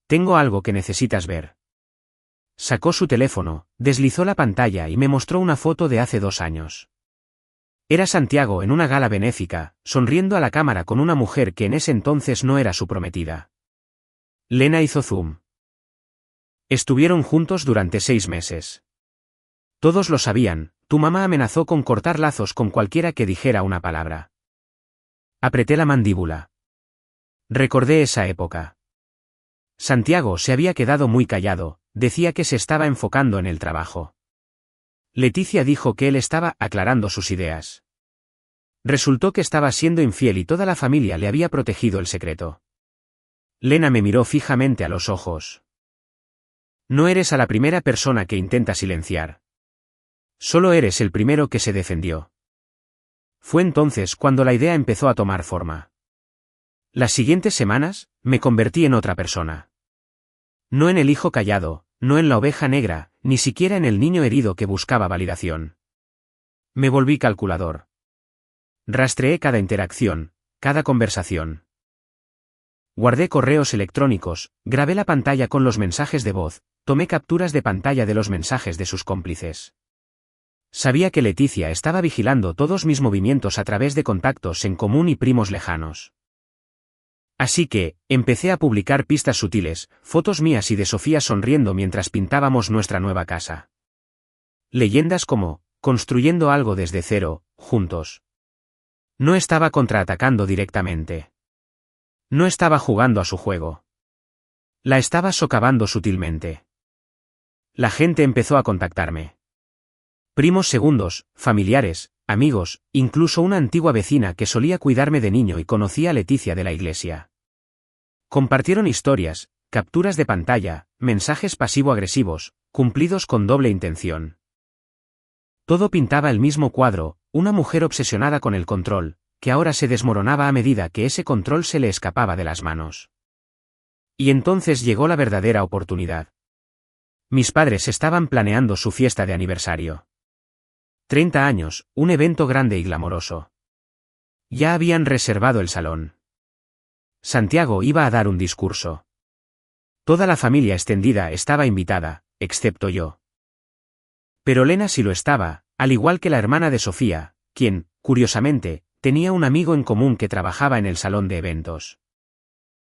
Tengo algo que necesitas ver. Sacó su teléfono, deslizó la pantalla y me mostró una foto de hace 2 años. Era Santiago en una gala benéfica, sonriendo a la cámara con una mujer que en ese entonces no era su prometida. Lena hizo zoom. Estuvieron juntos durante 6 meses. Todos lo sabían, tu mamá amenazó con cortar lazos con cualquiera que dijera una palabra. Apreté la mandíbula. Recordé esa época. Santiago se había quedado muy callado, decía que se estaba enfocando en el trabajo. Leticia dijo que él estaba aclarando sus ideas. Resultó que estaba siendo infiel y toda la familia le había protegido el secreto. Lena me miró fijamente a los ojos. No eres a la primera persona que intenta silenciar. Solo eres el primero que se defendió. Fue entonces cuando la idea empezó a tomar forma. Las siguientes semanas, me convertí en otra persona. No en el hijo callado, no en la oveja negra, ni siquiera en el niño herido que buscaba validación. Me volví calculador. Rastreé cada interacción, cada conversación. Guardé correos electrónicos, grabé la pantalla con los mensajes de voz, tomé capturas de pantalla de los mensajes de sus cómplices. Sabía que Leticia estaba vigilando todos mis movimientos a través de contactos en común y primos lejanos. Así que, empecé a publicar pistas sutiles, fotos mías y de Sofía sonriendo mientras pintábamos nuestra nueva casa. Leyendas como, construyendo algo desde cero, juntos. No estaba contraatacando directamente. No estaba jugando a su juego. La estaba socavando sutilmente. La gente empezó a contactarme. Primos segundos, familiares, amigos, incluso una antigua vecina que solía cuidarme de niño y conocía a Leticia de la iglesia. Compartieron historias, capturas de pantalla, mensajes pasivo-agresivos, cumplidos con doble intención. Todo pintaba el mismo cuadro, una mujer obsesionada con el control, que ahora se desmoronaba a medida que ese control se le escapaba de las manos. Y entonces llegó la verdadera oportunidad. Mis padres estaban planeando su fiesta de aniversario. 30 años, un evento grande y glamoroso. Ya habían reservado el salón. Santiago iba a dar un discurso. Toda la familia extendida estaba invitada, excepto yo. Pero Lena sí lo estaba, al igual que la hermana de Sofía, quien, curiosamente, tenía un amigo en común que trabajaba en el salón de eventos.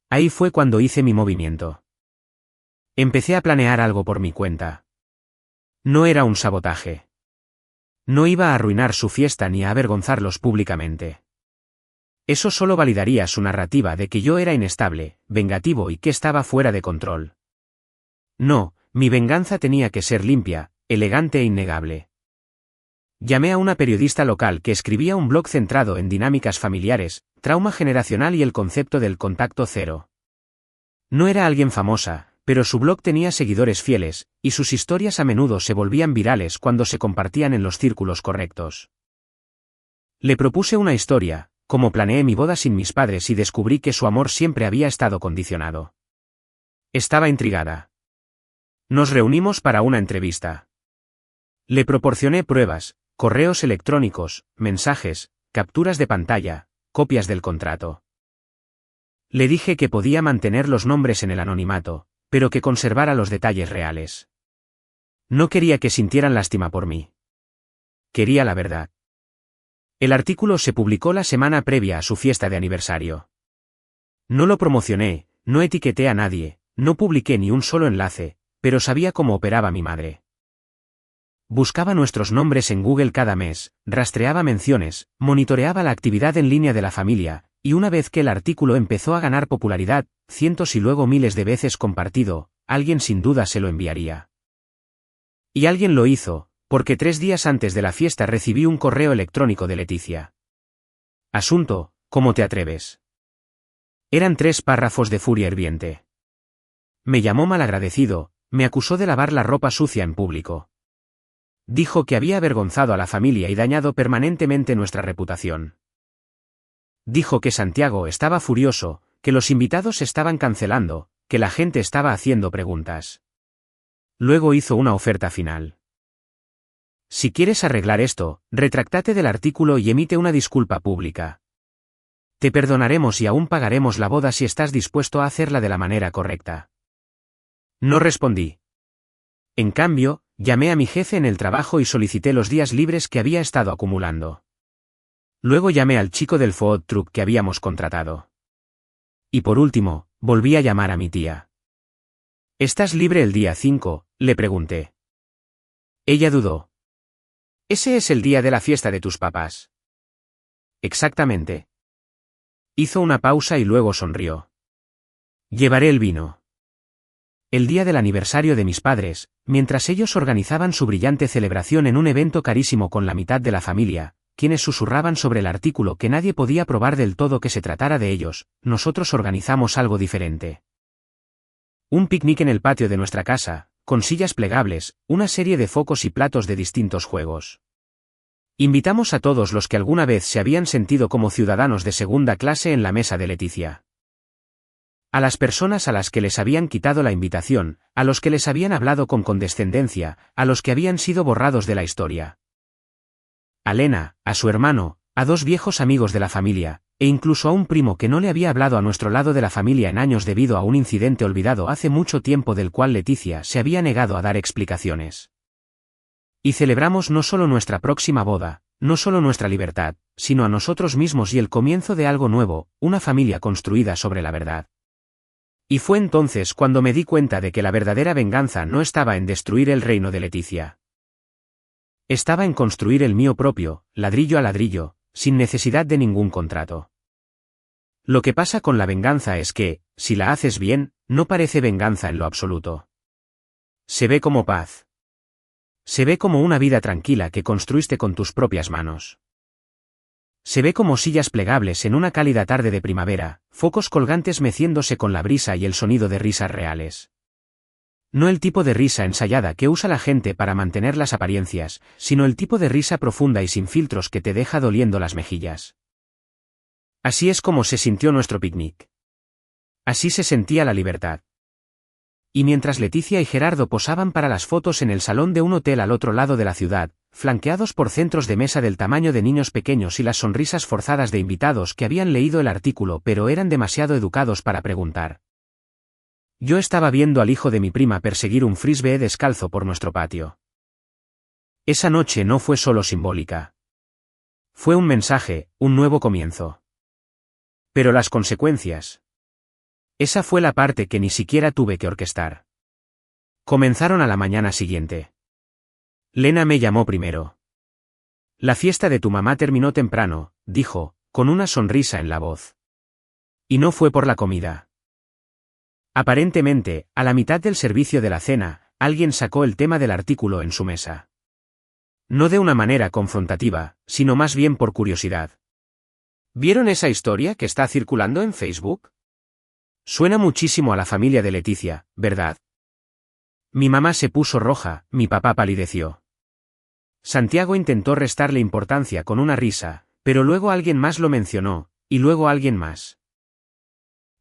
Ahí fue cuando hice mi movimiento. Empecé a planear algo por mi cuenta. No era un sabotaje. No iba a arruinar su fiesta ni a avergonzarlos públicamente. Eso solo validaría su narrativa de que yo era inestable, vengativo y que estaba fuera de control. No, mi venganza tenía que ser limpia, elegante e innegable. Llamé a una periodista local que escribía un blog centrado en dinámicas familiares, trauma generacional y el concepto del contacto cero. No era alguien famosa, pero su blog tenía seguidores fieles, y sus historias a menudo se volvían virales cuando se compartían en los círculos correctos. Le propuse una historia, como planeé mi boda sin mis padres y descubrí que su amor siempre había estado condicionado. Estaba intrigada. Nos reunimos para una entrevista. Le proporcioné pruebas, correos electrónicos, mensajes, capturas de pantalla, copias del contrato. Le dije que podía mantener los nombres en el anonimato, pero que conservara los detalles reales. No quería que sintieran lástima por mí. Quería la verdad. El artículo se publicó la semana previa a su fiesta de aniversario. No lo promocioné, no etiqueté a nadie, no publiqué ni un solo enlace, pero sabía cómo operaba mi madre. Buscaba nuestros nombres en Google cada mes, rastreaba menciones, monitoreaba la actividad en línea de la familia, y una vez que el artículo empezó a ganar popularidad, cientos y luego miles de veces compartido, alguien sin duda se lo enviaría. Y alguien lo hizo, porque 3 días antes de la fiesta recibí un correo electrónico de Leticia. Asunto, ¿cómo te atreves? Eran 3 párrafos de furia hirviente. Me llamó malagradecido, me acusó de lavar la ropa sucia en público. Dijo que había avergonzado a la familia y dañado permanentemente nuestra reputación. Dijo que Santiago estaba furioso, que los invitados se estaban cancelando, que la gente estaba haciendo preguntas. Luego hizo una oferta final. Si quieres arreglar esto, retráctate del artículo y emite una disculpa pública. Te perdonaremos y aún pagaremos la boda si estás dispuesto a hacerla de la manera correcta. No respondí. En cambio, llamé a mi jefe en el trabajo y solicité los días libres que había estado acumulando. Luego llamé al chico del food truck que habíamos contratado. Y por último, volví a llamar a mi tía. ¿Estás libre el día 5?, le pregunté. Ella dudó. ¿Ese es el día de la fiesta de tus papás? Exactamente. Hizo una pausa y luego sonrió. Llevaré el vino. El día del aniversario de mis padres, mientras ellos organizaban su brillante celebración en un evento carísimo con la mitad de la familia, quienes susurraban sobre el artículo que nadie podía probar del todo que se tratara de ellos, nosotros organizamos algo diferente. Un picnic en el patio de nuestra casa, con sillas plegables, una serie de focos y platos de distintos juegos. Invitamos a todos los que alguna vez se habían sentido como ciudadanos de segunda clase en la mesa de Leticia. A las personas a las que les habían quitado la invitación, a los que les habían hablado con condescendencia, a los que habían sido borrados de la historia. A Lena, a su hermano, a dos viejos amigos de la familia, e incluso a un primo que no le había hablado a nuestro lado de la familia en años debido a un incidente olvidado hace mucho tiempo del cual Leticia se había negado a dar explicaciones. Y celebramos no solo nuestra próxima boda, no solo nuestra libertad, sino a nosotros mismos y el comienzo de algo nuevo, una familia construida sobre la verdad. Y fue entonces cuando me di cuenta de que la verdadera venganza no estaba en destruir el reino de Leticia. Estaba en construir el mío propio, ladrillo a ladrillo, sin necesidad de ningún contrato. Lo que pasa con la venganza es que, si la haces bien, no parece venganza en lo absoluto. Se ve como paz. Se ve como una vida tranquila que construiste con tus propias manos. Se ve como sillas plegables en una cálida tarde de primavera, focos colgantes meciéndose con la brisa y el sonido de risas reales. No el tipo de risa ensayada que usa la gente para mantener las apariencias, sino el tipo de risa profunda y sin filtros que te deja doliendo las mejillas. Así es como se sintió nuestro picnic. Así se sentía la libertad. Y mientras Leticia y Gerardo posaban para las fotos en el salón de un hotel al otro lado de la ciudad, flanqueados por centros de mesa del tamaño de niños pequeños y las sonrisas forzadas de invitados que habían leído el artículo pero eran demasiado educados para preguntar. Yo estaba viendo al hijo de mi prima perseguir un frisbee descalzo por nuestro patio. Esa noche no fue solo simbólica. Fue un mensaje, un nuevo comienzo. Pero las consecuencias. Esa fue la parte que ni siquiera tuve que orquestar. Comenzaron a la mañana siguiente. Lena me llamó primero. La fiesta de tu mamá terminó temprano, dijo, con una sonrisa en la voz. Y no fue por la comida. Aparentemente, a la mitad del servicio de la cena, alguien sacó el tema del artículo en su mesa. No de una manera confrontativa, sino más bien por curiosidad. ¿Vieron esa historia que está circulando en Facebook? Suena muchísimo a la familia de Leticia, ¿verdad? Mi mamá se puso roja, mi papá palideció. Santiago intentó restarle importancia con una risa, pero luego alguien más lo mencionó, y luego alguien más.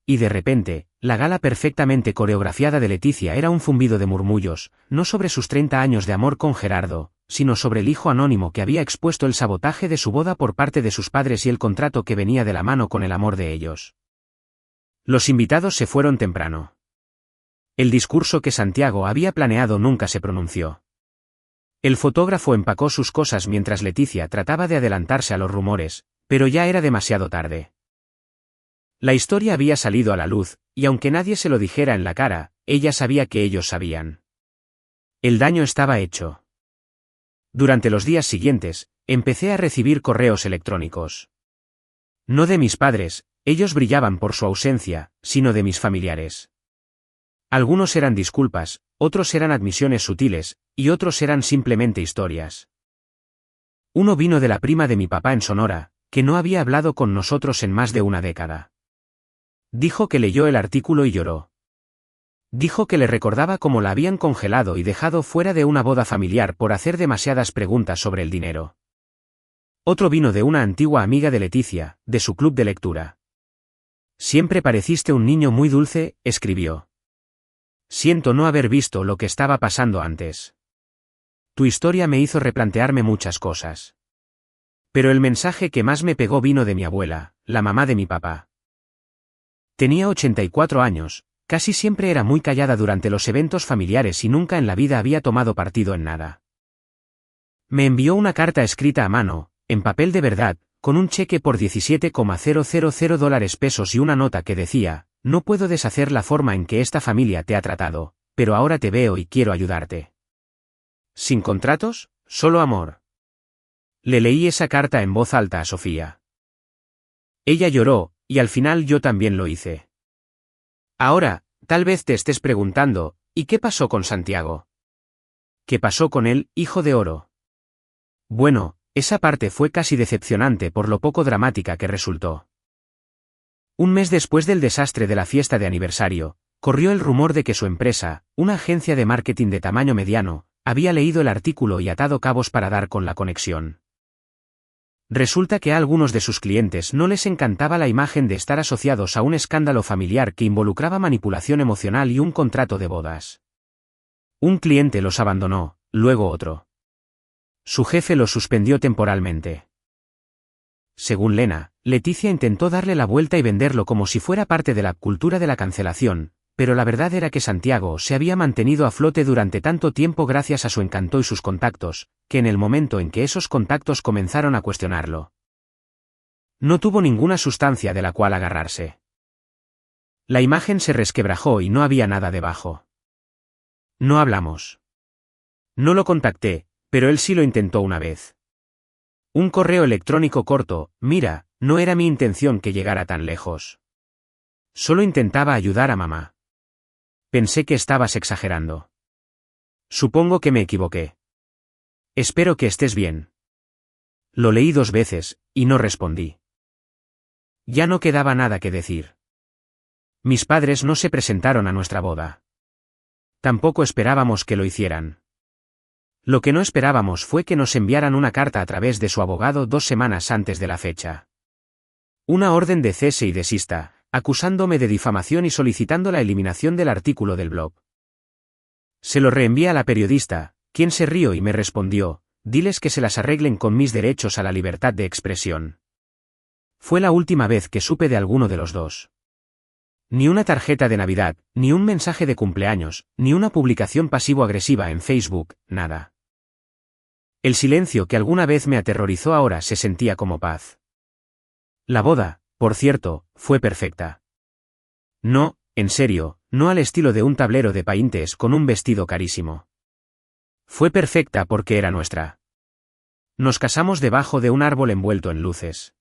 Y de repente, la gala perfectamente coreografiada de Leticia era un zumbido de murmullos, no sobre sus 30 años de amor con Gerardo, sino sobre el hijo anónimo que había expuesto el sabotaje de su boda por parte de sus padres y el contrato que venía de la mano con el amor de ellos. Los invitados se fueron temprano. El discurso que Santiago había planeado nunca se pronunció. El fotógrafo empacó sus cosas mientras Leticia trataba de adelantarse a los rumores, pero ya era demasiado tarde. La historia había salido a la luz, y aunque nadie se lo dijera en la cara, ella sabía que ellos sabían. El daño estaba hecho. Durante los días siguientes, empecé a recibir correos electrónicos. No de mis padres, ellos brillaban por su ausencia, sino de mis familiares. Algunos eran disculpas, otros eran admisiones sutiles, y otros eran simplemente historias. Uno vino de la prima de mi papá en Sonora, que no había hablado con nosotros en más de una década. Dijo que leyó el artículo y lloró. Dijo que le recordaba cómo la habían congelado y dejado fuera de una boda familiar por hacer demasiadas preguntas sobre el dinero. Otro vino de una antigua amiga de Leticia, de su club de lectura. Siempre pareciste un niño muy dulce, escribió. Siento no haber visto lo que estaba pasando antes. Tu historia me hizo replantearme muchas cosas. Pero el mensaje que más me pegó vino de mi abuela, la mamá de mi papá. Tenía 84 años, casi siempre era muy callada durante los eventos familiares y nunca en la vida había tomado partido en nada. Me envió una carta escrita a mano, en papel de verdad, con un cheque por $17,000 y una nota que decía: no puedo deshacer la forma en que esta familia te ha tratado, pero ahora te veo y quiero ayudarte. ¿Sin contratos? Solo amor. Le leí esa carta en voz alta a Sofía. Ella lloró, y al final yo también lo hice. Ahora, tal vez te estés preguntando, ¿y qué pasó con Santiago? ¿Qué pasó con él, hijo de oro? Bueno, esa parte fue casi decepcionante por lo poco dramática que resultó. Un mes después del desastre de la fiesta de aniversario, corrió el rumor de que su empresa, una agencia de marketing de tamaño mediano, había leído el artículo y atado cabos para dar con la conexión. Resulta que a algunos de sus clientes no les encantaba la imagen de estar asociados a un escándalo familiar que involucraba manipulación emocional y un contrato de bodas. Un cliente los abandonó, luego otro. Su jefe los suspendió temporalmente. Según Lena, Leticia intentó darle la vuelta y venderlo como si fuera parte de la cultura de la cancelación, pero la verdad era que Santiago se había mantenido a flote durante tanto tiempo gracias a su encanto y sus contactos, que en el momento en que esos contactos comenzaron a cuestionarlo, no tuvo ninguna sustancia de la cual agarrarse. La imagen se resquebrajó y no había nada debajo. No hablamos. No lo contacté, pero él sí lo intentó una vez. Un correo electrónico corto: mira, no era mi intención que llegara tan lejos. Solo intentaba ayudar a mamá. Pensé que estabas exagerando. Supongo que me equivoqué. Espero que estés bien. Lo leí 2 veces, y no respondí. Ya no quedaba nada que decir. Mis padres no se presentaron a nuestra boda. Tampoco esperábamos que lo hicieran. Lo que no esperábamos fue que nos enviaran una carta a través de su abogado 2 semanas antes de la fecha. Una orden de cese y desista, acusándome de difamación y solicitando la eliminación del artículo del blog. Se lo reenvié a la periodista, quien se rió y me respondió: diles que se las arreglen con mis derechos a la libertad de expresión. Fue la última vez que supe de alguno de los dos. Ni una tarjeta de Navidad, ni un mensaje de cumpleaños, ni una publicación pasivo-agresiva en Facebook, nada. El silencio que alguna vez me aterrorizó ahora se sentía como paz. La boda, por cierto, fue perfecta. No, en serio, no al estilo de un tablero de paintes con un vestido carísimo. Fue perfecta porque era nuestra. Nos casamos debajo de un árbol envuelto en luces.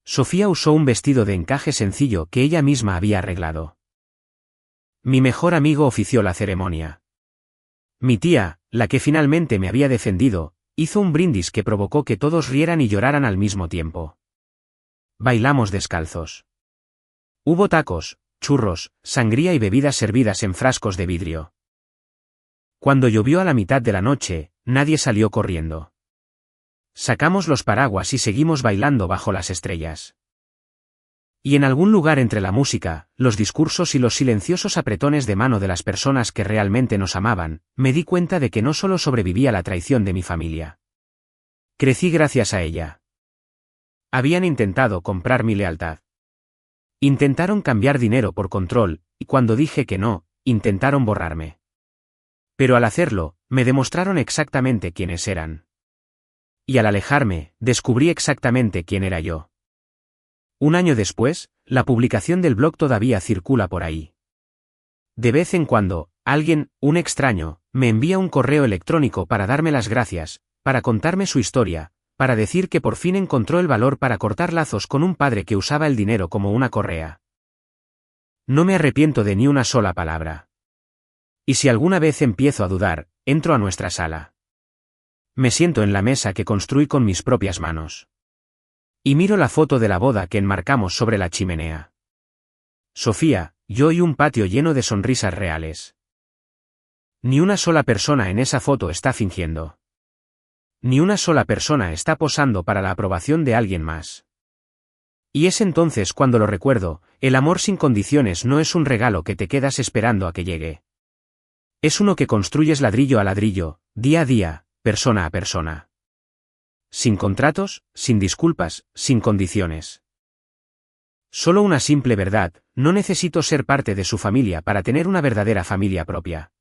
Sofía usó un vestido de encaje sencillo que ella misma había arreglado. Mi mejor amigo ofició la ceremonia. Mi tía, la que finalmente me había defendido, hizo un brindis que provocó que todos rieran y lloraran al mismo tiempo. Bailamos descalzos. Hubo tacos, churros, sangría y bebidas servidas en frascos de vidrio. Cuando llovió a la mitad de la noche, nadie salió corriendo. Sacamos los paraguas y seguimos bailando bajo las estrellas. Y en algún lugar entre la música, los discursos y los silenciosos apretones de mano de las personas que realmente nos amaban, me di cuenta de que no solo sobreviví a la traición de mi familia. Crecí gracias a ella. Habían intentado comprar mi lealtad. Intentaron cambiar dinero por control, y cuando dije que no, intentaron borrarme. Pero al hacerlo, me demostraron exactamente quiénes eran. Y al alejarme, descubrí exactamente quién era yo. Un año después, la publicación del blog todavía circula por ahí. De vez en cuando, alguien, un extraño, me envía un correo electrónico para darme las gracias, para contarme su historia, para decir que por fin encontró el valor para cortar lazos con un padre que usaba el dinero como una correa. No me arrepiento de ni una sola palabra. Y si alguna vez empiezo a dudar, entro a nuestra sala. Me siento en la mesa que construí con mis propias manos. Y miro la foto de la boda que enmarcamos sobre la chimenea. Sofía, yo y un patio lleno de sonrisas reales. Ni una sola persona en esa foto está fingiendo. Ni una sola persona está posando para la aprobación de alguien más. Y es entonces cuando lo recuerdo: el amor sin condiciones no es un regalo que te quedas esperando a que llegue. Es uno que construyes ladrillo a ladrillo, día a día, persona a persona. sin contratos, sin disculpas, sin condiciones. Solo una simple verdad: no necesito ser parte de su familia para tener una verdadera familia propia.